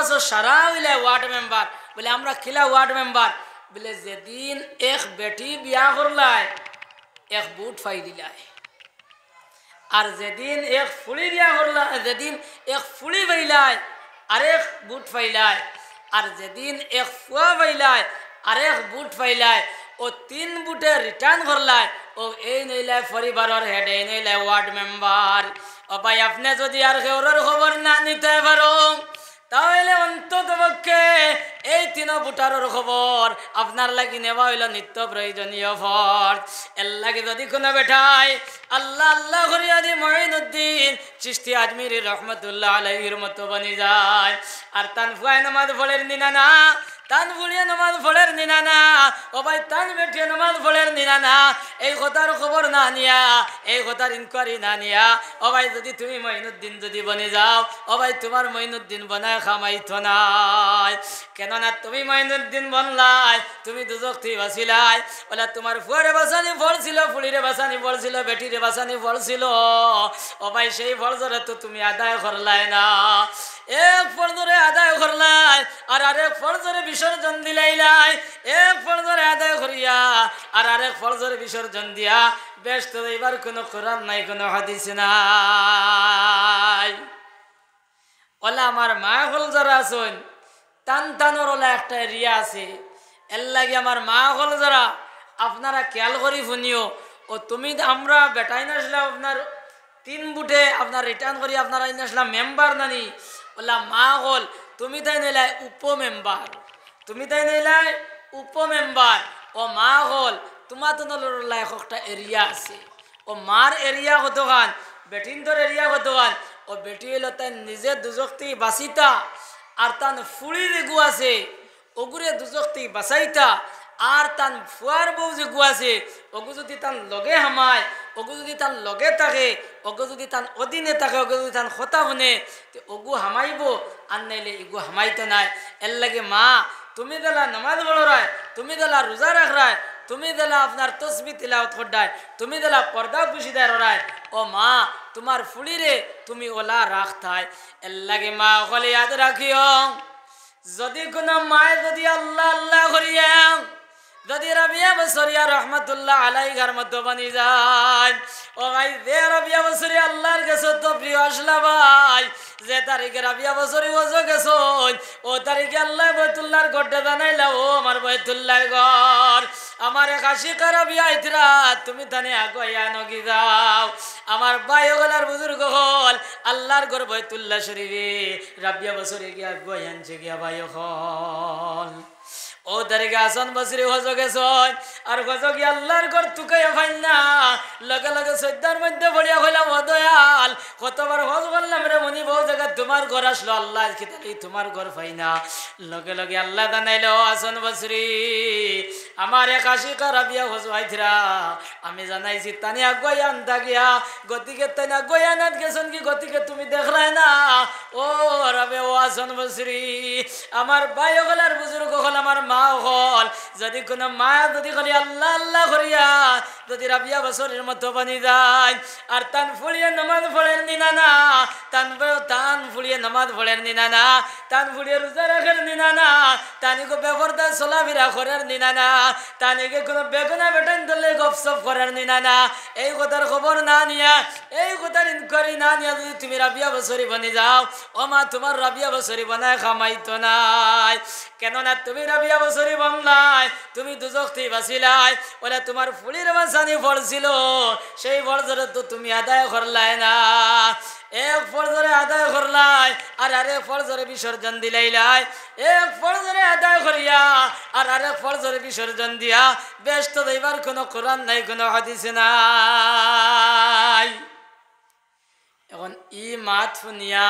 আছো সারা হইলে ward member বলে আমরা খিলা ওয়ার্ড মেম্বার বলে যেদিন এক বেটি বিয়া করলাই এক বুট ফাই দিলাই আর যেদিন এক ফুলি বিয়া করলা যেদিন এক ফুলি পাইলাই আরেক বুট ফাইলাই আর যেদিন এক ফুয়া পাইলাই আরেক বুট ফাইলাই ও 3 বুটে রিটার্ন করলাই ও এই নইলাই পরিবারের হেড এই নইলাই ওয়ার্ড মেম্বার ও ভাই আপনি যদি আর কেউর খবর না নিতে পারো তাহলে অন্তত পক্ষে এই 3 বুটারের খবর আপনার লাগি নেওয়া হইল নিত্য প্রয়োজনীয় ফর এর লাগে যদি কোনো বেঠায় আল্লাহ আল্লাহ করিয়া দি মঈনুদ্দিন চিশতি আজমিরি রহমতুল্লাহ আলাইহির মতো বনি যায় আর তান ফুয়াই নামাজ পড়ের নিনা না তান ফুলিয়ে নামাজ পড়ের নিনা না ও ভাই তান বেঠিয়ে নামাজ পড়ের নিনা না এই কথার খবর না নিয়া এই কথার ইনকোয়ারি না নিয়া ও ভাই যদি তুমি মঈনুদ্দিন যদি বনে যাও ও ভাই তোমার মঈনুদ্দিন বনায় খামাইতো নাই কেননা তুমি মঈনুদ্দিন বনলাই তুমি দুজক তুই বাঁচিলাই বলে তোমার ফুয়ারে বাসানি ফলছিল ফুলিরে বাসানি ফলছিল বেটিরে বাসানি ফলছিল ও ভাই সেই ফলজরে তো তুমি আদায় করলাই না এক ফরজরে আদায় করলাই আর আরেক ফরজরে বিসর্জন দিলাইলাই এক ফরজরে আদায় করিয়া আর আরেক ফরজরে বিসর্জন দিয়া ব্যস্ত এবার কোনো কোরআন নাই কোনো হাদিস নাই ওলা আমার মা হল যারা আছেন টান টানোর ওলা একটা এরিয়া আছে এর লাগে আমার মা হল যারা আপনারা খেয়াল করি শুনিও ও তুমি আমরা বেটাই নাসলাম আপনার 3 বুটে আপনার রিটার্ন করি আপনারা আসলাম মেম্বার নানি ওলা মা হল তুমি তাই নিলাই উপমেম্বার তুমি তাই নিলাই উপমেম্বার ও মা হল তোমার তো একটা এরিয়া আছে ও মার এরিয়া কতখান বেটিনদের এরিয়া কতখান ও বেটি হইল তাই নিজে দুজকতি বাঁচিতা আর তান ফুড়ি রেগু আছে ওগুরে দুজকতি বাঁচাইতা আর তান ফুয়ার বউ যে গু আছে ওগু যদি তান লগে হামায় ওগু যদি তান লগে থাকে ওগু যদি তান অধীনে থাকে ওগু যদি তান কথা শুনে ওগু হামাইব আর নাইলে এগু হামাইতো নাই এর লাগে মা তুমি দেলা নামাজ পড়ায় তুমি দেলা রোজা রাখরায় তুমি দেলা আপনার তসবি তিলাওয়াত করডায় তুমি দেলা পর্দা পুশিদার রায় ও মা তোমার ফুলিরে তুমি ওলা রাখতায় এর লাগে মা ওখানে ইয়াদ রাখিও যদি কোনো মায় যদি আল্লাহ আল্লাহ করিয়া যদি রাবিয়া বসরিয়া রহমতুল্লাহ আলাইহির মতো বনি যায় ও ভাই দে রাবিয়া বসরি আল্লাহর কাছে তো প্রিয় আসলা ভাই যে তারিখে রাবিয়া বসরি ওজো গেছো ও তারিখে আল্লাহ বাইতুল্লাহর ঘরটা জানাইলা ও আমার বাইতুল্লাহর ঘর আমার 81 রাবিয়া ইতরা তুমি তানে আগয়া নগি যাও আমার ভাই ওগলার বুজুর্গ হল আল্লাহর ঘর বাইতুল্লাহ শরীফে রাবিয়া বসরি গিয়া গয়ানছে গিয়া ভাই হল ও তারিখে আসন বসরি হজো গেছো আর হজো গিয়ে আল্লাহর ঘর তুকাইয়া ফাইন না লগে লগে সৈদ্যার মধ্যে বলিয়া হইলাম ও দয়াল কতবার হজ বললাম রে মনি বহু জায়গা তোমার ঘর আসলো আল্লাহ খিতালি তোমার ঘর পাই না লগে লগে আল্লাহ জানাইল আসন বসরি আমার 81 রাবিয়া হজ আইথরা আমি জানাইছি তানি আগুয়া আনতা গিয়া গতিকে তানি আগুয়া আনাত গেছন কি গতিকে তুমি দেখলাই না ও রবে ও আসন বসরি আমার ভাই ওগলার বুজুর্গ হল আমার মা হল যদি কোনো মা যদি খালি আল্লাহ আল্লাহ করিয়া যদি রাবিয়া বছরের মতো বানি যায় আর তান ফুলিয়ে নামাজ পড়েন নিনা না তান ফুলিয়ে নামাজ পড়েন নিনা না তান ফুলিয়ে রোজা রাখেন নিনা না তানিকে বেপরদা চলাফেরা করার নিনা না তানিকে কোনো বেগুনা বেটান ধরলে গপসপ করার নিনা না এই কথার খবর না নিয়া এই কথার ইনকোয়ারি না নিয়া যদি তুমি রাবিয়া বছরি বনি যাও ও মা তোমার রাবিয়া বছরি বানায় খামাইতো নাই কেননা তুমি রাবিয়া বছরি বনলাই তুমি দুজকতি বাঁচিলাই ওরা তোমার ফুলির বাঁচানি পড়ছিল সেই ফরজরে তো তুমি আদায় করলাই না এক ফরজরে আদায় করলাই আর আরেক ফরজরে বিসর্জন দিলাইলাই এক ফরজরে আদায় করিয়া আর আরেক ফরজরে বিসর্জন দিয়া ব্যস্ত দইবার কোনো কোরআন নাই কোনো হাদিস নাই এখন ই মাত শুনিয়া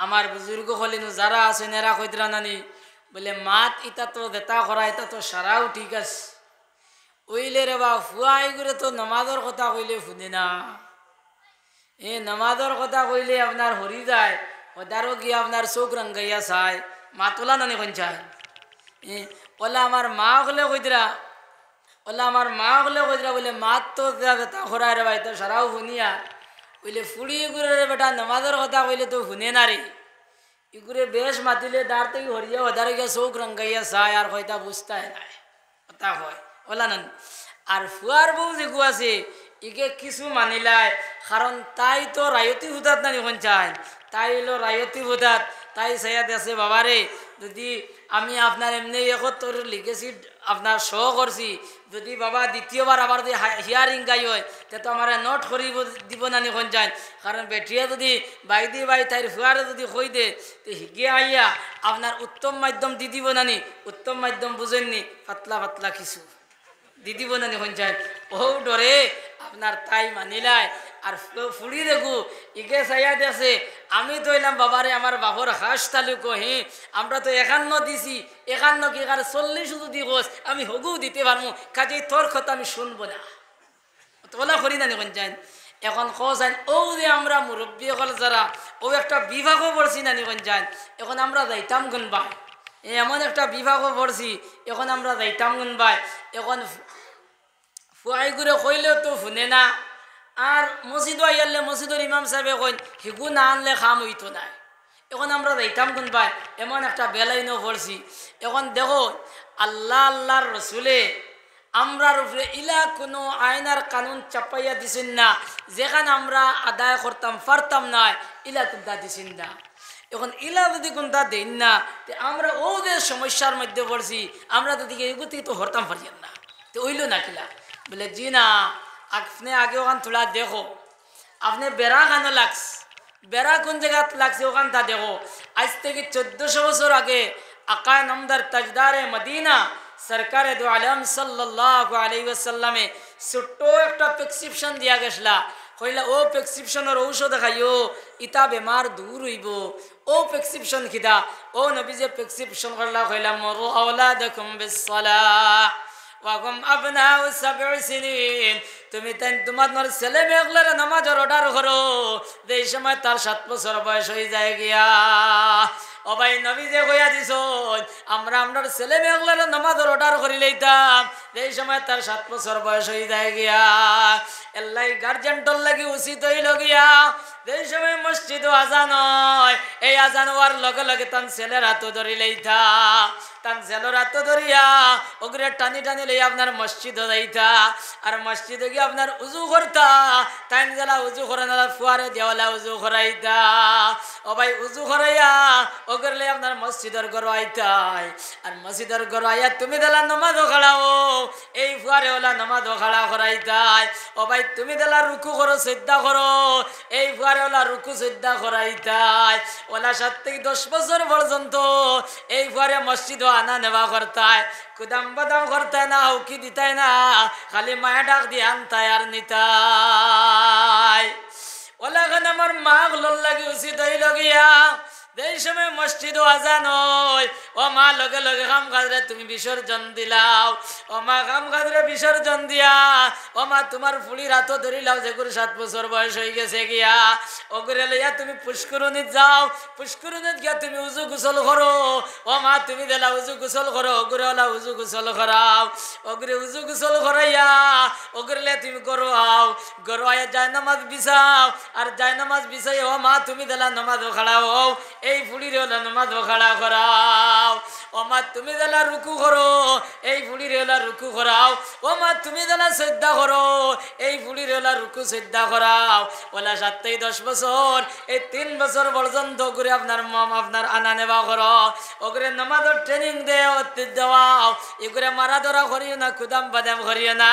আমার বুজুর্গ হলিন যারা আছেন এরা কইতরা নানি বলে মাত ইটা তো দেতা করা এটা তো সারাও ঠিক আছে ওইলে রে বা ফুয়াই করে তো নামাজের কথা কইলে শুনে না এই নামাজের কথা কইলে আপনার হরি যায় ওদারও গিয়ে আপনার চোখ রঙ্গাইয়া চায় মাতলা নানি কোন চায় ওলা আমার মা হলে কইতরা ওলা আমার মা হলে কইতরা বলে মাত তো দেতা করা রে ভাই তো সারাও শুনিয়া বলে ফুড়ি করে রে বেটা নামাজের কথা কইলে তো শুনে না রে ইগুরে বেশ মাতিলে দাঁড় থেকে হরিয়া ওদারে গিয়ে চৌক রঙ্গাইয়া চায় আর হয়তা বুঝতাই নাই কথা হয় ওলা না। আর ফুয়ার বউ যেগু আছে ইকে কিছু মানিলায়, কারণ তাই তো রায়তি হুদাত না নিখন চায়, তাই হলো রায়তি হুদাত। তাই চাইয়া আছে বাবারে যদি আমি আপনার এমনি তোর লিখেছি আপনার শো করছি, যদি বাবা দ্বিতীয়বার আবার যদি হিয়ারিং গাই হয় তো আমার নোট করিব দিব না নিখন চায়। কারণ বেটিয়া যদি বাইদি বাই তাই ফুয়ারে যদি কই দে তো হিগে আইয়া আপনার উত্তম মাধ্যম দি দিব নানি। উত্তম মাধ্যম বুঝেননি, পাতলা পাতলা কিছু দিদি বোনা নিখন চায়। ও ডরে আপনার তাই মানিলায়। আর ফুড়ি দেখু ইকে চাইয়া দেখছে আমি তো এলাম বাবারে আমার বাপর হাঁস তালুকো হে আমরা তো 51 দিছি, 51 কি কার 40 যদি গোস আমি হগু দিতে পারবো, কাজেই তোর কথা আমি শুনবো না। তোলা করি না নিখন চায়। এখন কন ও যে আমরা মুরব্বী হল যারা ও একটা বিভাগও পড়ছি না নিখন চায়। এখন আমরা যাইতাম গুনবা এমন একটা বিভাগও পড়ছি, এখন আমরা যাইতাম গুনবাই। এখন ফুয়াই করে কইলেও তো শুনে না। আর মসজিদ আইয়ালে মসজিদের ইমাম সাহেবে কইন হিগু না আনলে খাম হইতো না। এখন আমরা যাইতাম গুনবাই এমন একটা বেলাইনও পড়ছি। এখন দেখো আল্লাহ আল্লাহর রসুলে আমরার উপরে ইলা কোনো আইনার কানুন চাপাইয়া দিছেন না, যেখানে আমরা আদায় করতাম পারতাম না ইলা কোনটা দিছেন না। এখন ইলা যদি কোনটা দেন না তো আমরা ও যে সমস্যার মধ্যে পড়ছি আমরা তো দিকে এগুলো থেকে তো হরতাম পারিয়েন না, তো ওইল না কিলা বলে জি না আপনি আগে ওখান থোড়া দেখো আপনি বেড়া খানো লাগস, বেড়া কোন জায়গা লাগছে ওখান তা দেখো। আজ থেকে 1400 বছর আগে আকায় নামদার তাজদারে মদিনা সরকারে দো আলম সাল্লাল্লাহু আলাইহি ওয়াসাল্লামে ছোট্ট একটা প্রেসক্রিপশন দিয়া গেছলা, কইলা ও প্রেসক্রিপশনের ঔষধ খাইও ইতা বেমার দূর হইব। ও প্রেসক্রিপশন খিদা ও নবী যে প্রেসক্রিপশন করলা কইলা মরু আওলাদাকুম বিসসালাহ ওয়াকুম আবনাউ 7 সিনিন, তুমি তাই তোমার ছেলে মেয়েগুলোর নামাজের অর্ডার করো যেই সময় তার 7 বছর বয়স হয়ে যায় গিয়া। ও ভাই নবী যে কইয়া দিছ আমরা আমরা ছেলে মেয়েগুলোর নামাজের অর্ডার করি লইতাম যেই সময় তার 7 বছর বয়স হয়ে যায় গিয়া। এল্লাই গার্জেন্টর লাগি উচিত হইল গিয়া যেই সময় মসজিদ আজান হয় এই আজান হওয়ার লগে লগে তান ছেলের হাত ধরি লইতা, তান ছেলের হাত ধরিয়া ওগুলো টানি টানি লই আপনার মসজিদ যাইতা। আর মসজিদে গিয়ে আপনার উজু করতা, টাইম জ্বালা উজু করে না ফুয়ারে দেওয়ালা উজু করাইতা। ও ভাই উজু করাইয়া ওগুলো আপনার মসজিদের ঘর আইতাই। আর মসজিদের ঘর আইয়া তুমি দেলা নমাজও খাড়াও এই ফুয়ারে ওলা নমাজও খাড়া করাইতাই। ও ভাই তুমি দেলা রুকু করো শ্রদ্ধা করো এই ফুয়ারে ওলা রুকু শ্রদ্ধা করাইতাই। ওলা 7 থেকে 10 বছর পর্যন্ত এই ফুয়ারে মসজিদ আনা নেওয়া করতায়, কুদাম বাদাম করতায় না, হুকি দিতাই না, খালি মায়া ডাক দিয়ে আনতায় আর নিতাই। ওলা খান আমার মা গুলোর লাগি উচিত হইল গিয়া যেই সময় মসজিদ আজান হয় ও মা লগে লগে কাম কাজরে তুমি বিসর্জন দিলাও। ও মা কাম কাজরে বিসর্জন দিয়া ও মা তোমার ফুলির হাতও ধরিলাও যেগুলো 7 বছর বয়স হয়ে গেছে গিয়া ওগুলো লইয়া তুমি পুষ্করণীত যাও, পুষ্করণীত গিয়া তুমি উজু গোসল করো। ও মা তুমি দিলা উজু গোসল করো ওগুলো ওলা উজু গোসল করাও, ওগুলো উজু গোসল করাইয়া ওগুলো তুমি গরো আও, গরো আয়া যায় নামাজ বিছাও। আর যায় নামাজ বিছাই ও মা তুমি দিলা নামাজ খাড়াও এই ফুলির ওলা নামাজ খাড়া করাও। ও মা তুমি দিলা রুকু করো এই ফুলির ওলা রুকু করাও। ও মা তুমি দিলা শ্রদ্ধা করো এই ফুলির ওলা রুকু শ্রদ্ধা করাও। ওলা 7 থেকে 10 বছর এই 3 বছর পর্যন্ত করে আপনার মম আপনার আনা নেওয়া করো, ওগুলো নামাজের ট্রেনিং দেওয়াও। এগুলো মারা ধরা করিও না, কুদাম বাদাম করিও না,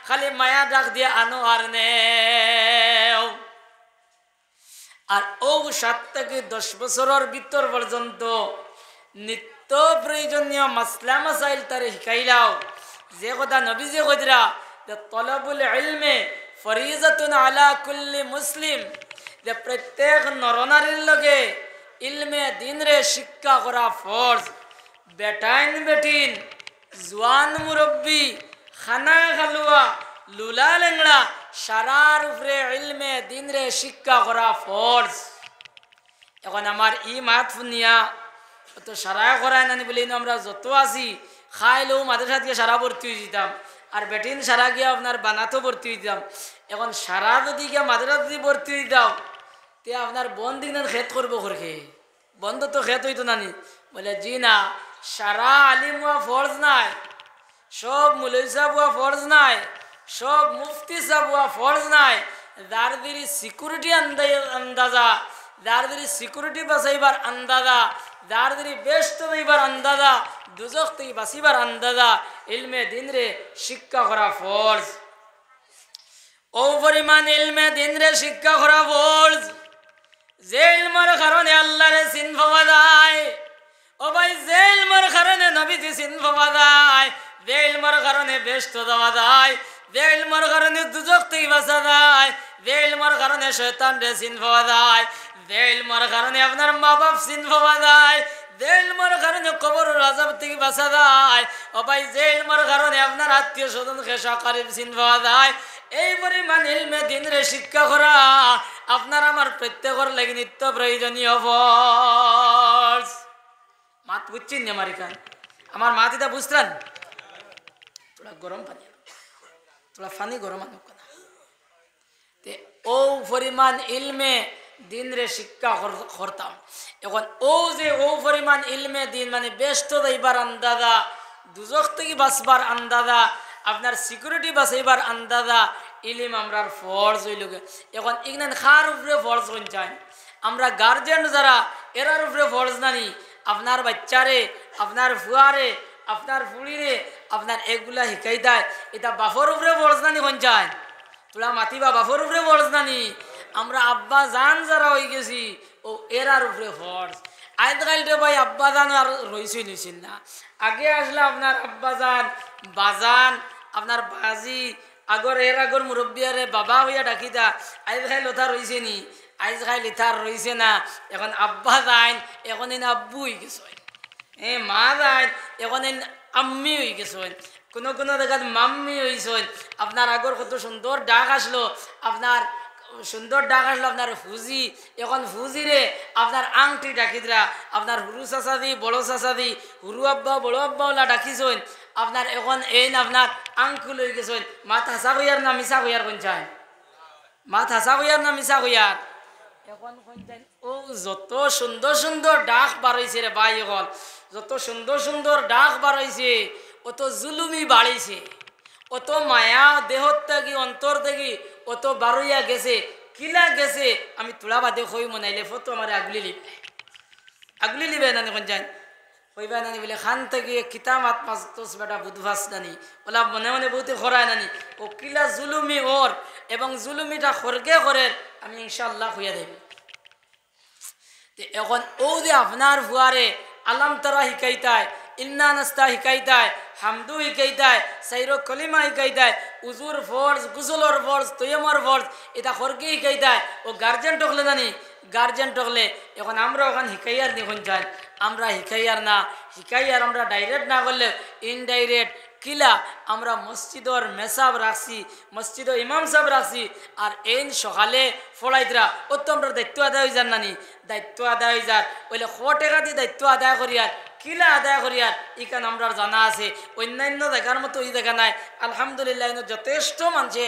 খালি মায়া ডাক দিয়ে আনো আর নেও। আর ও 7 থেকে 10 বছরের ভিতর পর্যন্ত নিত্য প্রয়োজনীয় মাসলা মাসাইল তারে শিখাইলাও। যে কথা নবী যে কইরা যে তলবুল ইলমে ফরিজাতুন আলা কুল্লি মুসলিম, যে প্রত্যেক নরনারীর লগে ইলমে দিন রে শিক্ষা করা ফরজ। বেটাইন বেটিন জওয়ান মুরব্বী খানা খালুয়া লুলা লেংড়া সারার উপরে ইলমে দিন রে শিক্ষা করা ফরজ। এখন আমার ই মাত শুনিয়া তো সারা করায় নানি বলি আমরা যত আছি খাইলেও মাদ্রাসা দিয়ে সারা ভর্তি হয়ে যেতাম, আর বেটিন সারা গিয়া আপনার বানাতেও ভর্তি হয়ে যেতাম। এখন সারা যদি গিয়া মাদ্রাসা যদি ভর্তি হয়ে দাও তে আপনার বন দিন খেত করবো করকে বন্ধ তো খেত হইতো নানি? বলে জি না, সারা আলিম হওয়া ফরজ নাই, সব মুলই সাহেব হওয়া ফরজ নাই, সব মুফতি সাহেব হওয়া ফরজ নাই। যার দিদি সিকিউরিটি আন্দাজা, যার দিদি সিকিউরিটি বাঁচাইবার আন্দাজা, যার দিদি বেস্ট হইবার আন্দাজা, দুজক থেকে বাঁচিবার আন্দাজা, ইলমে দিন রে শিক্ষা করা ফরজ। ও পরিমাণ ইলমে দিন রে শিক্ষা করা ফরজ, যে ইলমের কারণে আল্লাহরে চিন পাওয়া যায়। ও ভাই, যে ইলমের কারণে নবীজি চিন পাওয়া যায়, যে ইলমের কারণে বেস্ট দেওয়া যায়, যে ইলমের কারণে দুজক থেকে বাঁচা যায়, যে ইলমের কারণে শয়তান রে চিন পাওয়া যায়, যে ইলমের কারণে আপনার মা বাপ চিন পাওয়া যায়, যে ইলমের কারণে কবরের আযাব থেকে বাঁচা যায়। ও ভাই, যে ইলমের কারণে আপনার আত্মীয় স্বজন খেসা কারিব চিন পাওয়া যায়। এই পরিমাণ ইলমে দিন রে শিক্ষা করা আপনার আমার প্রত্যেকের লাগি নিত্য প্রয়োজনীয় ফরজ। মাত বুঝছেন না আমার এখান? আমার মাতিটা বুঝলেন? তোরা গরম পানি, তোরা পানি গরম আনো না। ও পরিমাণ ইলমে দিন রে শিক্ষা করতাম। এখন ও যে ও পরিমাণ ইলমে দিন মানে ব্যস্ত দইবার আন্দাজা, দুজক থেকে বাঁচবার আন্দাজা, আপনার সিকিউরিটি বাঁচাইবার আন্দাজা ইলিম আমরার ফরজ হইল। এখন এখানে খার উপরে ফরজ হন চাই আমরা গার্জেন যারা, এরার উপরে ফরজ নানি। আপনার বাচ্চারে, আপনার ফুয়ারে, আপনার ফুড়িরে আপনার এগুলা শিখাই দেয়, এটা বাফর উপরে ফরজ নানি হন চায়। তোরা মাতিবা বাফর উপরে ফরজ নানি। আমরা আব্বা জান যারা হয়ে গেছি, ও এরার উপরে ফরজ। আজকালটা ভাই আব্বা জান আর রইসই নিছেন না। আগে আসলে আপনার আব্বা জান, বাজান, আপনার বাজি, আগর এর আগর মুরব্বিয়ারে বাবা হইয়া ডাকিতা। আজকাল ওথা রইছে নি? আজকাল ইথার রইছে না। এখন আব্বা যান, এখন এনে আব্বু হয়ে গেছে। মা যান, এখন এন আম্মি হয়ে গেছে। কোনো কোনো জায়গায় মাম্মি হয়েছেন। আপনার আগর কত সুন্দর ডাক আসলো, আপনার সুন্দর ডাক আসলো আপনার ফুজি। এখন ফুজিরে আপনার আংটি ডাকিদরা, আপনার হুরু চাচাদি, বড় চাচাদি, হুরু আব্বা, বড় আব্বা ওলা ডাকিছেন। আপনার এখন এই আপনার আংকুল হয়ে গেছেন। মাত হাসা হইয়ার না মিশা হইয়ার কোন চায়? মাত হাসা হইয়ার না মিশা হইয়ার? এখন ও যত সুন্দর সুন্দর ডাক বাড়াইছে রে ভাই, এখন যত সুন্দর সুন্দর ডাক বাড়াইছে, অত জুলুমি বাড়িছে, অত মায়া দেহত থাকি অন্তর থাকি অত বারইয়া গেছে। কিলা গেছে আমি তোলা বাদে হই মনাইলে ফটো আমার আগলি লিবে, আগলি লিবে নানি কোন যান হইবা নানি বলে খান থেকে কিতাব মাত মাস তোস বেটা বুধবাস নানি ওলা মনে মনে বহুতে খরায় নানি। ও কিলা জুলুমি ওর, এবং জুলুমিটা খরগে করে আমি ইনশাল্লাহ হইয়া দেব। এখন ও যে আপনার ফুয়ারে আলাম তারা শিকাইতায়, ইন্না নাস্তা শিকাইতায়, হামদু শিকাইতায়, সাইরো কলিমা শিকাইতায়, উজুর ফরজ, গুসলর ফরজ, তৈয়মর ফরজ, এটা খরকে শিকাইতায়। ও গার্জেন টকলে জানি, গার্জেন টকলে এখন আমরা ওখানে শিকাইয়ার দেখুন চাই। আমরা শিকাইয়ার না, শিকাইয়ার আমরা ডাইরেক্ট না করলে ইনডাইরেক্ট কিলা আমরা মসজিদর মেসাব রাখছি, মসজিদর ইমাম সাহেব রাখছি। আর এই সকালে ফড়াইতরা ও তো আমরা দায়িত্ব আদায় হয়ে যান নানি, দায়িত্ব আদায় হয়ে যার ওইলে 100 টাকা দিয়ে দায়িত্ব আদায় করিয়ার কিলা আদায় করিয়ার ইকান আমরা জানা আছে। অন্যান্য জায়গার মতো এই জায়গা নাই। আলহামদুলিল্লাহ যথেষ্ট মানুষে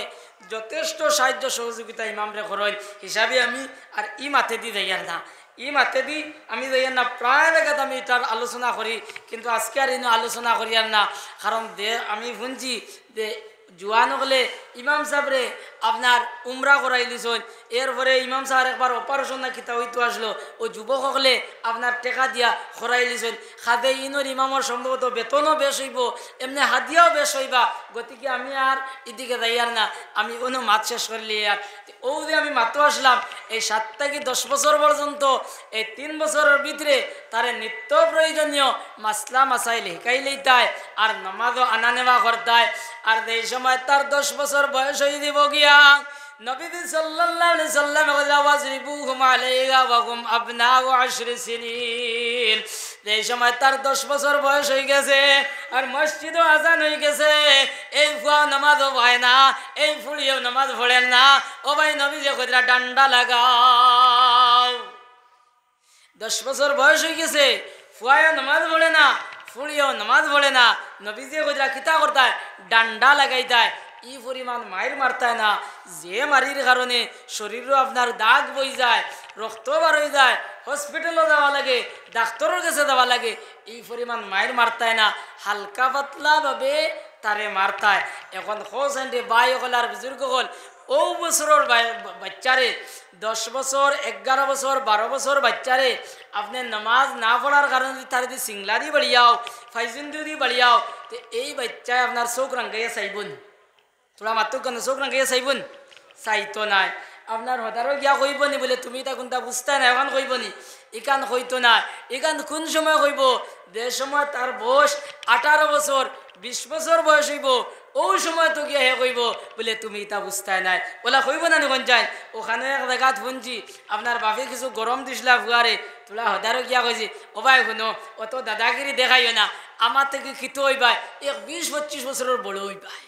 যথেষ্ট সাহায্য সহযোগিতা ইমামরে করেন হিসাবে আমি আর ই মাথে দি যাইয়ার না, ই মাথে দি আমি যাইয়ার না। প্রায় জায়গাতে আমি এটার আলোচনা করি, কিন্তু আজকে আর ইনো আলোচনা করিয়ার না। কারণ আমি শুনছি যে জোয়ান হলে ইমাম সাহেবরে আপনার উমরা করাই দিছেন, এরপরে ইমাম সাহেব একবার অপারেশন না কিতা হইতো আসলো, ও যুবক হলে আপনার টেকা দিয়া করাই দিছেন। খাদে ইনোর ইমামর সম্ভবত বেতনও বেশ হইব, এমনি হাদিয়াও বেশ হইবা। গতিকে আমি আর এদিকে যাইয়ার না, আমি কোনো মাত শেষ করলি আর ও যে আমি মাতো আসলাম এই 7 থেকে 10 বছর পর্যন্ত, এই 3 বছরের ভিতরে তারে নিত্য প্রয়োজনীয় মাসলা মাসাইল শিকাইলেই তাই, আর নামাজও আনা নেওয়া করতায়। আর এই সময় তার 10 বছর বয়স হয়ে দিব গিয়া নবীজি সাল্লাল্লাহু আলাইহি সাল্লাম ওয়াজরিবুহুম আলাইহা ওয়া হুম আবনাউ 10 সিনিন। এই সময় তার 10 বছর বয়স হয়ে গেছে, আর মসজিদও আজান হয়ে গেছে। এই ফুয়া নামাজও হয় না, এই ফুড়িও নামাজ পড়েন না। ও ভাই নবীজি কইরা ডান্ডা লাগাও। 10 বছর বয়স হয়ে গেছে, ফুয়াও নামাজ পড়ে না, ফুড়িও নামাজ পড়ে না। নবীজি কইরা কিতা করতায়? ডান্ডা লাগাইতায়। ই পরিমাণ মায়ের মারতায় না, যে মারির কারণে শরীরও আপনার দাগ বই যায়, রক্ত বার হয়ে যায়, হসপিটালও যাওয়া লাগে, ডাক্তারের কাছে যাওয়া লাগে, এই পরিমাণ মায়ের মারতায় না, হালকা পাতলা ভাবে তারে মারতায়। এখন হোসেন রে বাই হল আর বুজুর্গ হল, ও বছরের বাচ্চারে 10 বছর 11 বছর 12 বছর বাচ্চারে আপনি নামাজ না পড়ার কারণে যদি তার যদি সিংলা দিয়ে বাড়িয়াও, ফাইজুন দিয়ে বাড়িয়াও, তো এই বাচ্চায় আপনার চোখ রাঙ্গাইয়া চাইবন, তোরা মাত্র কেন চোখ রাঙ্গাইয়া চাইবন, চাইতো নাই। আপনার হঠারও গিয়া কইব নি বলে তুমি তা কোনটা বুঝতে না, এখন কইব নি, এখান হইতো না। এখান কোন সময় কইব, যে সময় তার বয়স 18 বছর 20 বছর বয়স হইব, ওই সময় তো গিয়া হে কইব বলে তুমি তা বুঝতে নাই, ওলা কইব না নিখন যাই। ওখানে এক জায়গাত শুনছি আপনার বাপে কিছু গরম দিছিলা ফুয়ারে, তোলা হঠারও গিয়া কইছি ও ভাই শুনো অত দাদাগিরি দেখাইও না, আমার থেকে খিতো হইবাই, 20-25 বছরের বড় হইবাই।